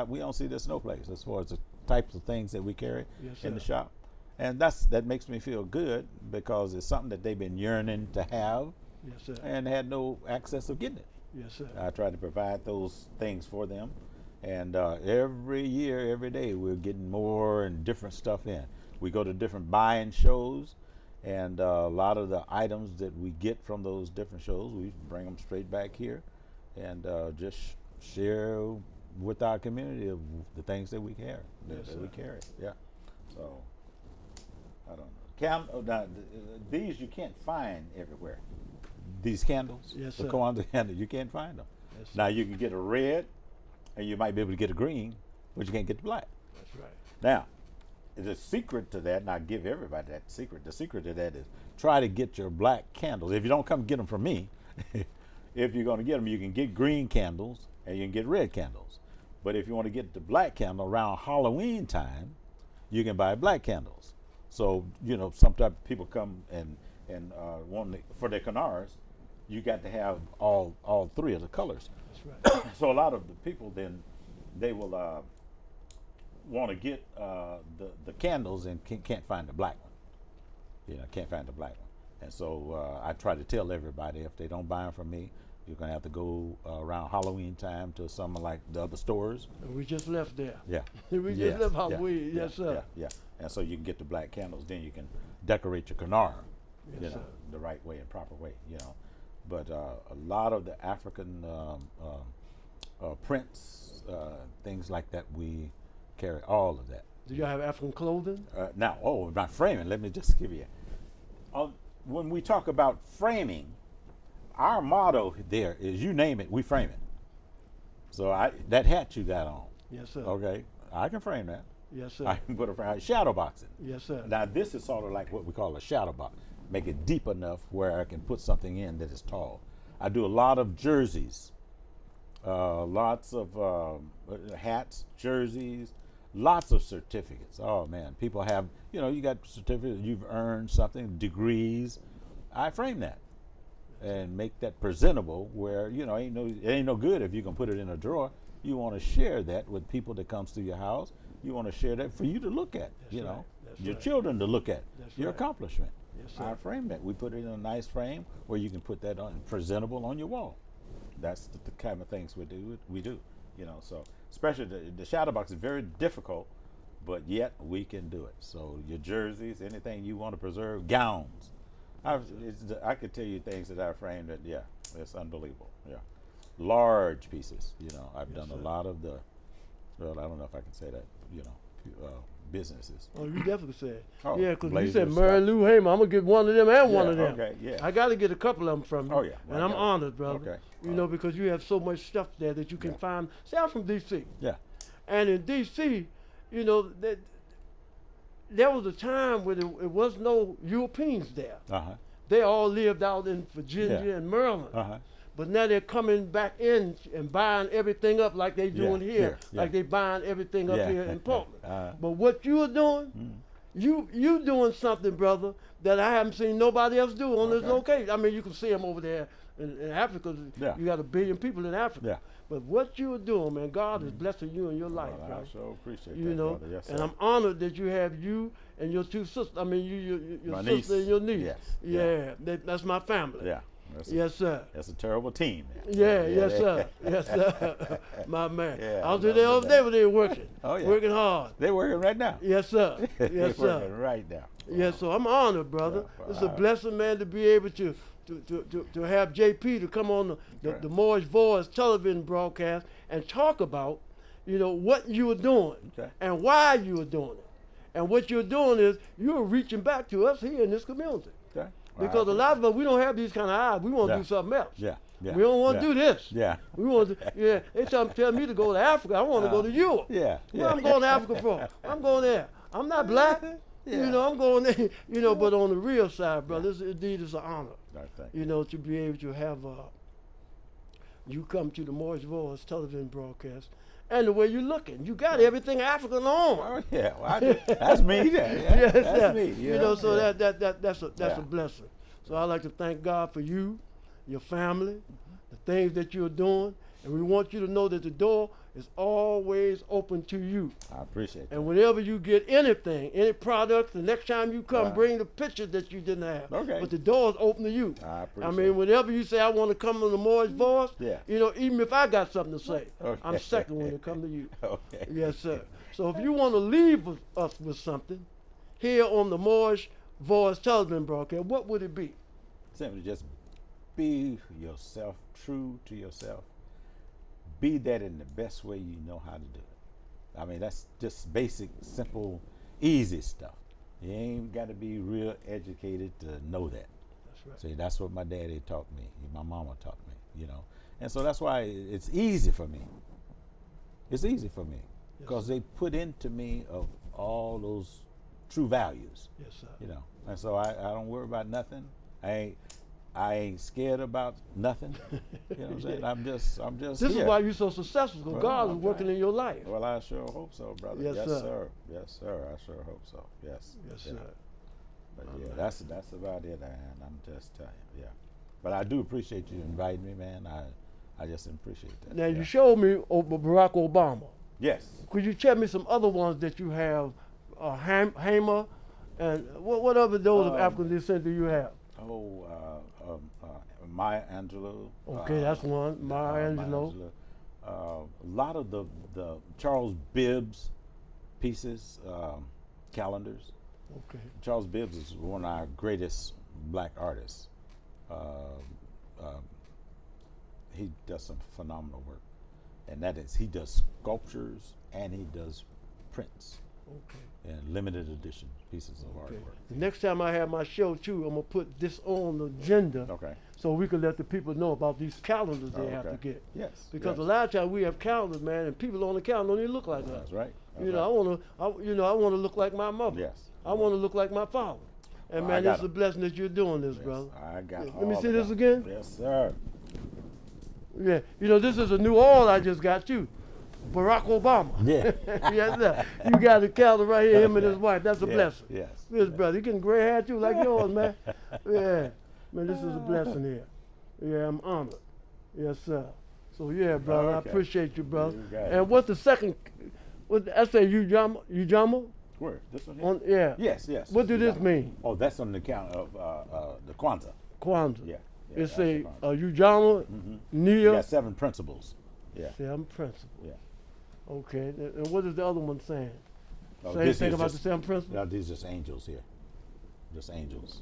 we don't see this no place as far as the types of things that we carry Yes, in the sir. shop, and that makes me feel good because it's something that they've been yearning to have Yes, sir. and had no access of getting it. Yes, sir. I try to provide those things for them, and every year, every day, we're getting more and different stuff in. We go to different buying shows, and a lot of the items that we get from those different shows, we bring them straight back here, and just share with our community of the things that we carry. Yes, that we sir. carry. Yeah. So I don't know. These you can't find everywhere. These candles, Yes, the sir. Kwanzaa candles, you can't find them. Yes, sir. Now you can get a red, and you might be able to get a green, but you can't get the black. That's right. Now, the secret to that, and I give everybody that secret. The secret to that is try to get your black candles. If you don't come get them from me, if you're going to get them, you can get green candles and you can get red candles. But if you want to get the black candle around Halloween time, you can buy black candles. So sometimes people come and want for their canars, you got to have all three of the colors. That's right. So a lot of the people then they will want to get the candles and can't find the black one. Can't find the black one. And so I try to tell everybody if they don't buy them from me, you're gonna have to go around Halloween time to some like the other stores. And we just left there. Yeah. We Yes, just left yeah, Halloween. yeah, Yes, sir. Yeah. And so you can get the black candles, then you can decorate your canar, Yes, sir. the right way and proper way, But a lot of the African prints, things like that, we carry all of that. Do y'all have African clothing? Now, my framing, let me just give you. When we talk about framing, our motto there is you name it, we frame it. So that hat you got on, Yes, sir. okay, I can frame that. Yes, sir. I can put a frame, shadow boxing. Yes, sir. Now this is sort of like what we call a shadow box. Make it deep enough where I can put something in that is tall. I do a lot of jerseys, lots of hats, jerseys, lots of certificates. Oh man, people have, you got certificates, you've earned something, degrees. I frame that. and make that presentable where, you know, it ain't no good if you can put it in a drawer. You want to share that with people that comes to your house. You want to share that for you to look at, That's you right. know, That's your right. children to look at, That's your right. accomplishment. Yes, sir. I frame that. We put it in a nice frame where you can put that on presentable on your wall. That's the kind of things we do, you know. So especially the shadow box is very difficult, but yet we can do it. So your jerseys, anything you want to preserve, gowns. I could tell you things that I framed that, yeah, it's unbelievable. Yeah, large pieces. You know, I've done sir. a lot of the. Well, I don't know if I can say that. You know, businesses. Oh, you definitely said. Oh, Yeah, because you Blazers, said Mary Lou Hamer. I'm going to get one of them and one Yeah, of them. okay, yeah. I got to get a couple of them from you. Oh, yeah. And I I'm got it. honored, brother. Okay. You know, because you have so much stuff there that you can Yeah. find. See, I'm from D.C. Yeah. And in D.C., you know, there was a time when it was no Europeans there. Uh-huh. They all lived out in Virginia Yeah. and Maryland. Uh-huh. But now they're coming back in and buying everything up like they doing Yeah, here. yeah. Like they buying everything up Yeah. here in Portland. Uh-huh. But what you are doing, you doing something, brother, that I haven't seen nobody else do on this Okay. location. I mean, you can see them over there in Africa. Yeah. You got 1 billion people in Africa. Yeah. But what you are doing, man, God is blessing you in your life, Well, brother. I sure appreciate You that, know, brother. Yes, and sir. I'm honored that you have you and your two sisters. I mean, your My sister niece. and your niece. Yes, Yeah, that's my family. Yeah. Yes, sir. That's a terrible team. Yeah, yes, sir. Yes, sir. My man. Yeah, I was I there the love other that. day when they were working. Oh, yeah. Working hard. They're working right now. Yes, sir. They're Yes, sir. working right now. Yes, so I'm honored, brother. Yeah, It's a wow. blessing, man, to be able to have JP to come on Right. the Moorish Voice television broadcast and talk about, you know, what you are doing Okay. and why you are doing it. And what you're doing is you're reaching back to us here in this community. Okay. Because a lot of us, we don't have these kind of eyes. We want to Yeah. do something else. Yeah. Yeah. We don't want yeah. to do this. Yeah. We want to, yeah. They tell me to go to Africa. I want to go to Europe. Yeah. Where I'm going to Africa for? I'm going there. I'm not black. Yeah. You know, I'm going there. You know, but on the real side, brother, indeed it's an honor. Right, thank You know, to be able to have you come to the Moorish Voice television broadcast, and the way you're looking, you got everything African on. Oh yeah, well, that's me. Yes, That's sir. me. You know, so yeah. that's a Yeah. blessing. So I'd like to thank God for you, your family, the things that you're doing, and we want you to know that the door is always open to you. I appreciate that. And whenever you get anything, any product, the next time you come, Right. bring the picture that you didn't have. Okay. But the door is open to you. I I appreciate mean, whenever you say, I want to come on the Moorish Voice, Yeah. you know, even if I got something to say, Okay. I'm second when it comes to you. Okay. Yes, sir. So if you want to leave us with something here on the Moorish Voice television broadcast, what would it be? Simply just be yourself, true to yourself. Be that in the best way you know how to do it. I mean, that's just basic, simple, easy stuff. You ain't got to be real educated to know that. That's right. See, that's what my daddy taught me. My mama taught me, you know. And so that's why it's easy for me. It's easy for me because they put into me of all those true values, Yes, sir. you know. And so I don't worry about nothing. I ain't scared about nothing. You know what I'm saying? I'm just This here. is why you're so successful, because Well, God is I'm working trying. in your life. Well, I sure hope so, brother. Yes, sir. Sir. Yes, sir. I sure hope so. Yes. Yes, Yeah. sir. But All yeah, right. that's about it, man. I'm just telling you, yeah. But I do appreciate you inviting me, man. I just appreciate that. Now, yeah. you showed me Barack Obama. Yes. Could you tell me some other ones that you have? Hamer, and what other those of African descent do you have? Oh, Maya Angelou. Okay, that's one. Maya Angelou. A lot of the Charles Bibbs pieces, calendars. Okay. Charles Bibbs is one of our greatest black artists. He does some phenomenal work, and that is he does sculptures and he does prints Okay. and limited edition pieces of Okay. artwork. The next time I have my show too, I'm gonna put this on the agenda Okay. so we can let the people know about these calendars they have to Okay. get. Yes. Because yes. a lot of times we have calendars, man, and people on the calendar don't even look like us. That's right. That's You know, right. I want to look like my mother. Yes. I want to look like my father. And Well, I man, got it's a 'em. blessing that you're doing this, Yes, brother. I got. Let me all see of this them. again. Yes, sir. Yeah, you know, this is a new oil I just got too. Barack Obama. Yeah. Yes, sir. You got the calendar right here, him and his wife. That's a Yes, blessing. Yes. This brother, he getting gray hair too, like yours, man. Yeah, man, this is a blessing here. Yeah, I'm honored. Yes, sir. So yeah, brother, I Okay. appreciate you, brother. You got it. And what's the second? What I say, Ujama? Where? This one here? On yeah. Yes, yes. What do You this got it. mean? Oh, that's on the count of the Kwanzaa. Kwanzaa. Yeah. It that's say the Kwanzaa. Ujama, You Nia, got 7 principles. Yeah. 7 principles. Yeah. Okay. And what is the other one saying? Oh, Same this thing is about just- the 7 principles. No, these are just angels here. Just angels.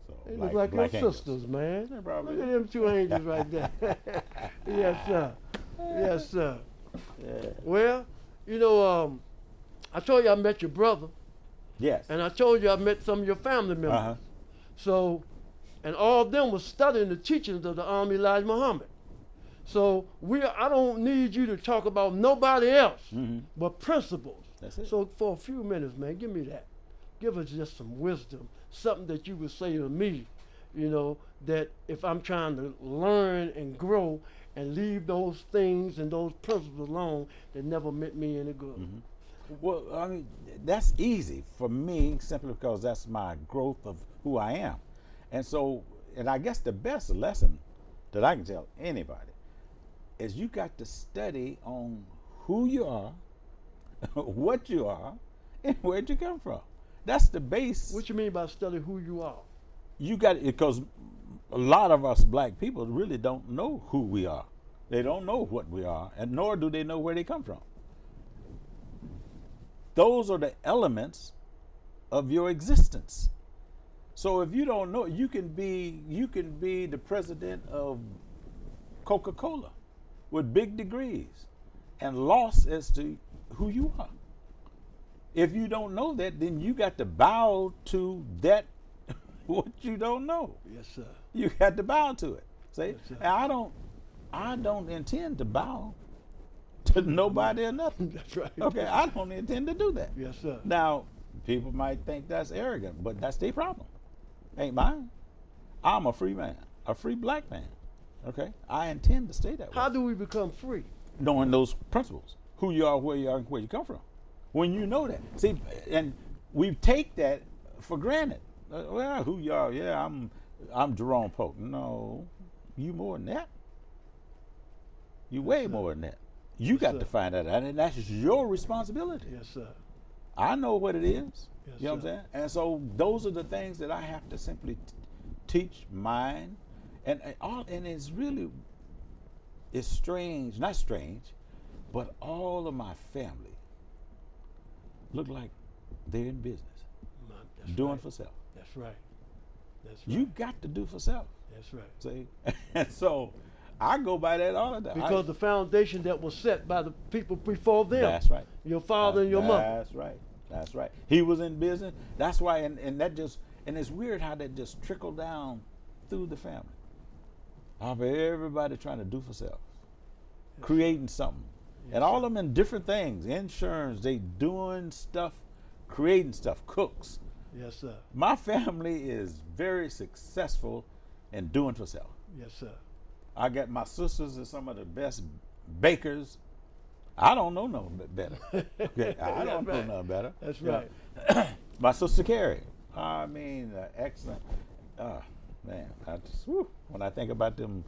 So They look like your black angels. sisters, man. They probably Look at is. them 2 angels right there. Yes, sir. Yes, sir. Yeah. Well, you know, I told you I met your brother, Yes. and I told you I met some of your family members. Uh-huh. So, and all of them was studying the teachings of the Elijah Muhammad. So I don't need you to talk about nobody else but principles. That's it. So for a few minutes, man, give me that. Give us just some wisdom, something that you would say to me, you know, that if I'm trying to learn and grow and leave those things and those principles alone that never meant me any good. Well, I mean, that's easy for me simply because that's my growth of who I am. And so, and I guess the best lesson that I can tell anybody is you got to study on who you are, what you are, and where'd you come from. That's the base. What you mean by study who you are? You got it because a lot of us black people really don't know who we are. They don't know what we are, and nor do they know where they come from. Those are the elements of your existence. So if you don't know, you can be the president of Coca-Cola with big degrees and lost as to who you are. If you don't know that, then you got to bow to that what you don't know. Yes, sir. You got to bow to it. See? Yes, sir. And I don't intend to bow to nobody or nothing. That's right. Okay, I don't intend to do that. Yes, sir. Now, people might think that's arrogant, but that's their problem. Ain't mine. I'm a free man, a free black man. Okay? I intend to stay that way. How do we become free? Knowing those principles, who you are, and where you come from. When you know that. See, and we take that for granted. Well, who you are, yeah, I'm Jerome Polk. No, you more than that. You way more than that. You got to find that out, and that's your responsibility. Yes, sir. I know what it is. Yes, You know what I'm saying? And so those are the things that I have to simply teach mine, and it's really, it's strange, not strange, but all of my family look like they're in business, doing right. for self. That's right. That's right. You got to do for self. That's right. See, and so I go by that all the time. Because the foundation that was set by the people before them. That's right. Your father and your mother. That's right. That's right. He was in business. That's why, and that just, and it's weird how that just trickled down through the family. Of everybody trying to do for self, creating something, and all of them in different things. Insurance, they doing stuff, creating stuff, cooks. Yes, sir. My family is very successful in doing for self. Yes, sir. I got my sisters are some of the best bakers. I don't know no better. Okay, I don't know no better. That's You know, right. my sister Carrie, I mean, excellent. Man, when I think about them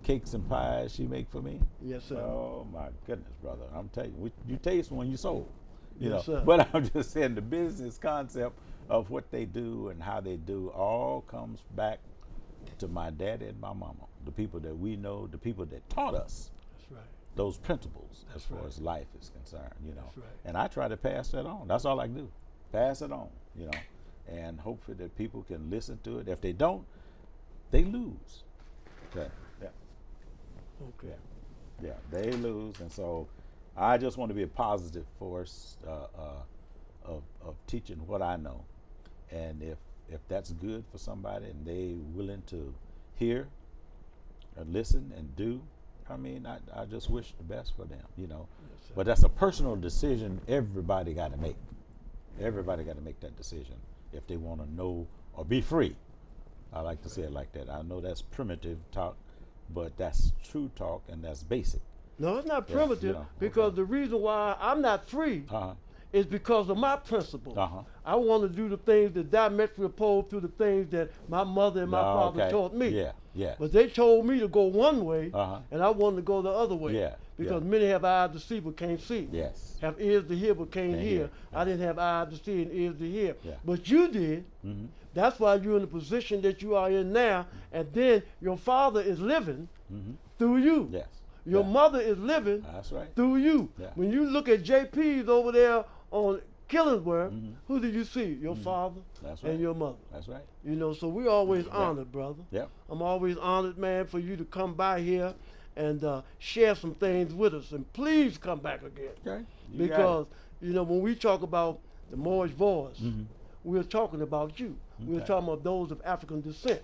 cakes and pies she make for me. Yes, sir. Oh my goodness, brother! I'm telling you, you taste when you sold. You Yes, know. sir. But I'm just saying the business concept of what they do and how they do all comes back to my daddy and my mama, the people that we know, the people that taught us That's right. those principles as far right. as life is concerned, you know. That's right. And I try to pass that on. That's all I do. Pass it on, you know. And hopefully that people can listen to it. If they don't, they lose. Okay. Yeah. Okay. Yeah, they lose. And so I just want to be a positive force of teaching what I know. And if that's good for somebody and they willing to hear and listen and do, I mean, I just wish the best for them, you know. Yes, sir. But that's a personal decision everybody got to make. Everybody got to make that decision if they want to know or be free. I like to say it like that. I know that's primitive talk, but that's true talk and that's basic. No, it's not Yeah, primitive you know, because okay. the reason why I'm not free Uh-huh. is because of my principles. Uh-huh. I want to do the things that diametrically opposed to the things that my mother and my father Okay. taught me. Yeah, yeah. But they told me to go one way, Uh-huh. and I wanted to go the other way. Yeah, Because yeah. many have eyes to see but can't see. Yes. Have ears to hear but can't Can't hear. hear. I didn't have eyes to see and ears to hear. Yeah. But you did. Mm-hmm. That's why you're in the position that you are in now. And then your father is living Mm-hmm. through you. Yes. Your Yeah. mother is living That's right. through you. Yeah. When you look at JP's over there on Killingsworth, Mhm. who do you see? Your Mhm. father That's right. and your mother. That's right. You know, so we're always Yeah. honored, brother. Yep. I'm always honored, man, for you to come by here and share some things with us. And please come back again. Okay. Because, you know, when we talk about the Moorish Voice, Mm-hmm. we're talking about you. We're Okay. talking about those of African descent.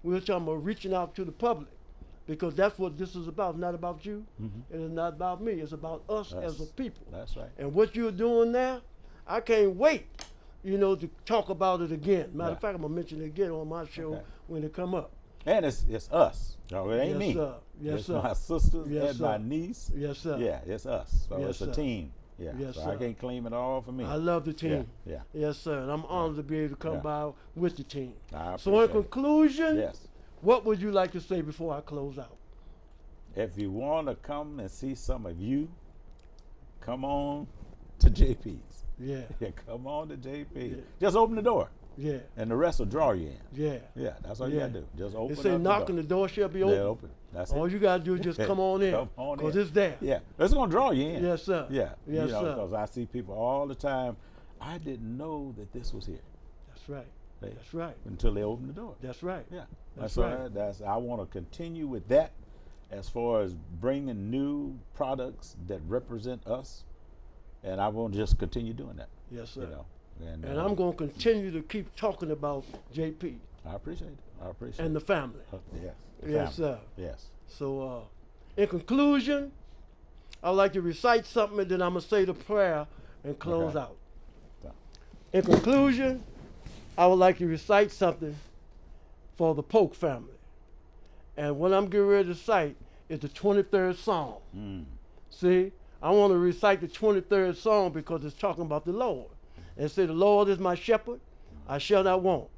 We're talking about reaching out to the public. Because that's what this is about. It's not about you. Mm-hmm. It is not about me. It's about us as a people. That's right. And what you're doing now, I can't wait, you know, to talk about it again. Matter Yeah. of fact, I'm gonna mention it again on my show Okay. when it come up. And it's us. No, it ain't Yes, me. sir. Yes, it's sir. my sisters Yes, and my sir. niece. Yes, sir. Yeah, it's us. So Yes, it's a sir. team. Yeah. Yes, so sir. I can't claim it all for me. I love the team. Yeah. Yes, sir. And I'm honored to be able to come Yeah. by with the team. I So in appreciate it. conclusion, Yes. what would you like to say before I close out? If you want to come and see some of you, come on to JP's. Yeah, Yeah, come on to JP. Yeah. Just open the door, yeah, and the rest will draw you in. yeah. Yeah, that's all you Yeah. gotta do. Just open They say up knock the and door. the door shall be Yeah, open. open. That's All it. you gotta do is just come on in, Come on cause in. it's there. Yeah, it's gonna draw you in. Yes, sir. Yeah, Yes, sir. because I see people all the time. I didn't know that this was here. That's right. They- That's right. Until they open the door. That's right. Yeah, That's so right. I want to continue with that, as far as bringing new products that represent us, and I will just continue doing that. Yes, sir. You know, And I'm going to continue to keep talking about JP I appreciate it. I appreciate and the it. family. Yes. the Yes, family. sir. Yes. So, in conclusion, I'd like to recite something and then I'm going to say the prayer and close Okay. out. So, In conclusion, I would like to recite something for the Polk family. And what I'm getting ready to cite is the 23rd Psalm. See, I want to recite the 23rd Psalm because it's talking about the Lord. And it says, the Lord is my shepherd, I shall not want.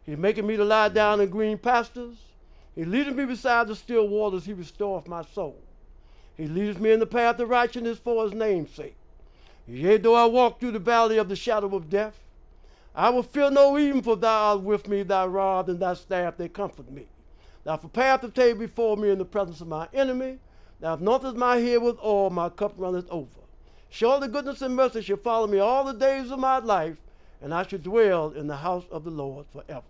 He's making me to lie down in green pastures. He leadeth me beside the still waters. He restoreth my soul. He leadeth me in the path of righteousness for his name's sake. Yea, though I walk through the valley of the shadow of death, I will fear no evil, for thou art with me, thy rod and thy staff, they comfort me. Thou preparest a table before me in the presence of my enemy. Thou anointest my head with oil, my cup runneth over. Surely goodness and mercy shall follow me all the days of my life, and I shall dwell in the house of the Lord forever.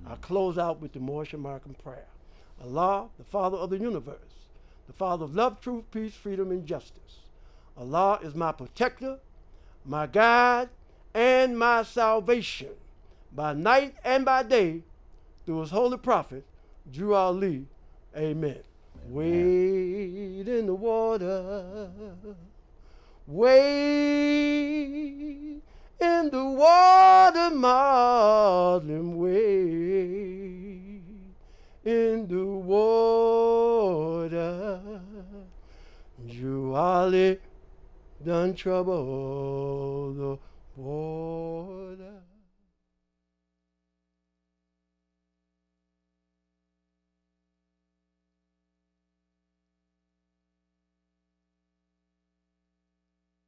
I close out with the Moorish American prayer. Allah, the Father of the universe, the Father of love, truth, peace, freedom, and justice. Allah is my protector, my guide, and my salvation, by night and by day, through his holy prophet, Drew Ali. Amen. Wade in the water, wade in the water, Muslim, wade in the water. Drew Ali done trouble the water.